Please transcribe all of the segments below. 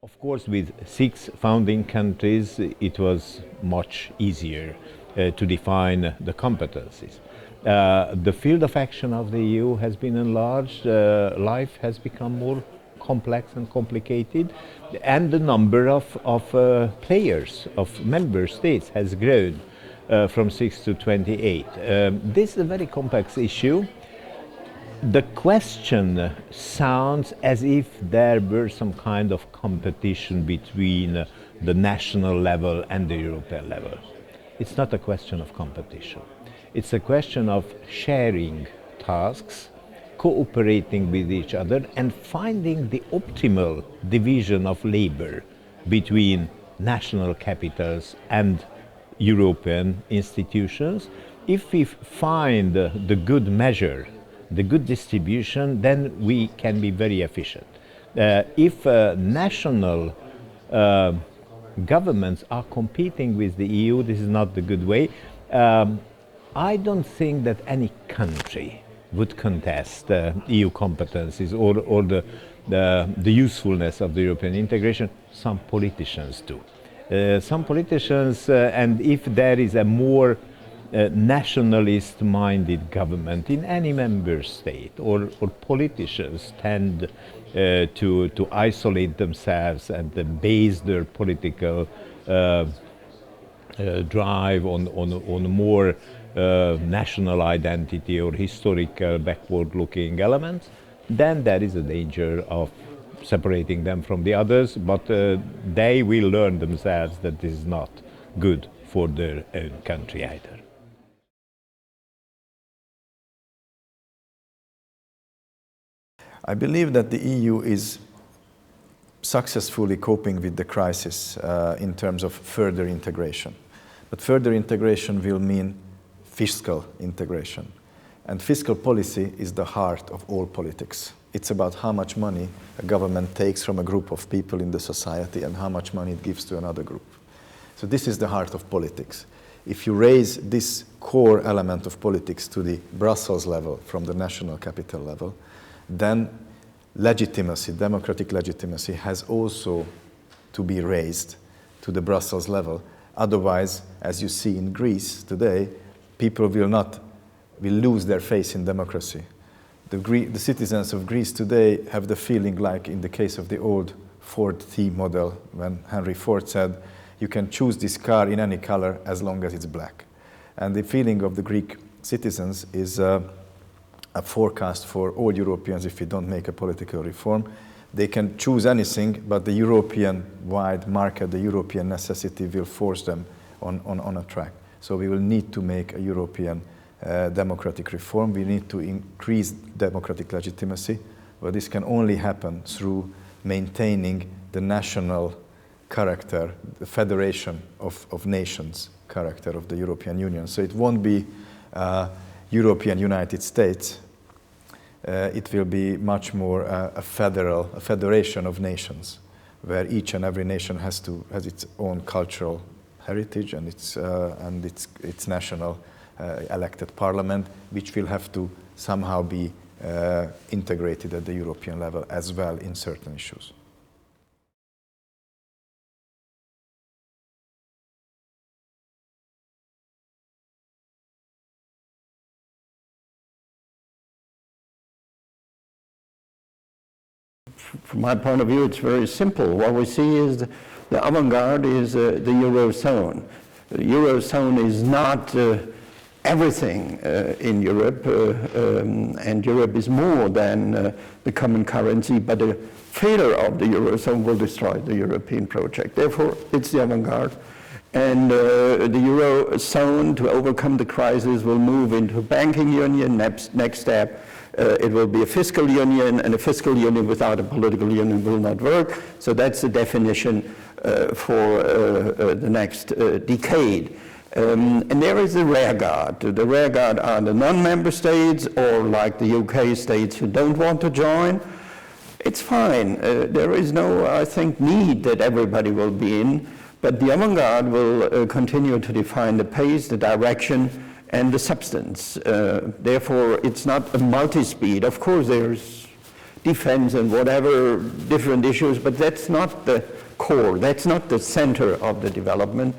Of course, with 6 founding countries, it was much easier to define the competencies. The field of action of the EU has been enlarged, life has become more complex and complicated, and the number of players, of member states, has grown from 6 to 28. This is a very complex issue. The question sounds as if there were some kind of competition between the national level and the European level. It's not a question of competition. It's a question of sharing tasks, cooperating with each other, and finding the optimal division of labor between national capitals and European institutions. If we find the good measure, the good distribution, then we can be very efficient. If national governments are competing with the EU, this is not the good way. I don't think that any country would contest EU competencies or the usefulness of the European integration. Some politicians do. Some politicians, and if there is a more nationalist-minded government in any member state, or politicians tend to isolate themselves and base their political drive on more national identity or historical backward-looking elements, then there is a danger of separating them from the others, but they will learn themselves that this is not good for their own country either. I believe that the EU is successfully coping with the crisis in terms of further integration. But further integration will mean fiscal integration. And fiscal policy is the heart of all politics. It's about how much money a government takes from a group of people in the society and how much money it gives to another group. So this is the heart of politics. If you raise this core element of politics to the Brussels level from the national capital level, then legitimacy, democratic legitimacy, has also to be raised to the Brussels level. Otherwise, as you see in Greece today, people will lose their faith in democracy. The citizens of Greece today have the feeling like in the case of the old Ford T model, when Henry Ford said, you can choose this car in any color as long as it's black. And the feeling of the Greek citizens is a forecast for all Europeans if we don't make a political reform. They can choose anything, but the European-wide market, the European necessity will force them on a track. So we will need to make a European democratic reform. We need to increase democratic legitimacy, but this can only happen through maintaining the national character, the federation of nations character of the European Union. So it won't be European United States. It will be much more a federation of nations, where each and every nation has its own cultural heritage and its national elected parliament, which will have to somehow be integrated at the European level as well in certain issues. From my point of view, it's very simple. What we see is the avant-garde is the Eurozone. The Eurozone is not everything in Europe, and Europe is more than the common currency, but a failure of the Eurozone will destroy the European project. Therefore, it's the avant-garde. And the Eurozone, to overcome the crisis, will move into banking union. Next step, it will be a fiscal union, and a fiscal union without a political union will not work. So that's the definition for the next decade. And there is the rearguard. The rearguard are the non-member states, or like the UK states who don't want to join. It's fine. There is no, I think, need that everybody will be in, but the avant-garde will continue to define the pace, the direction, and the substance. Therefore, it's not a multi-speed. Of course, there's defense and whatever different issues, but that's not the core, that's not the center of the development.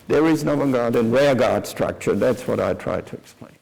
There is an avant-garde and rearguard structure. That's what I try to explain.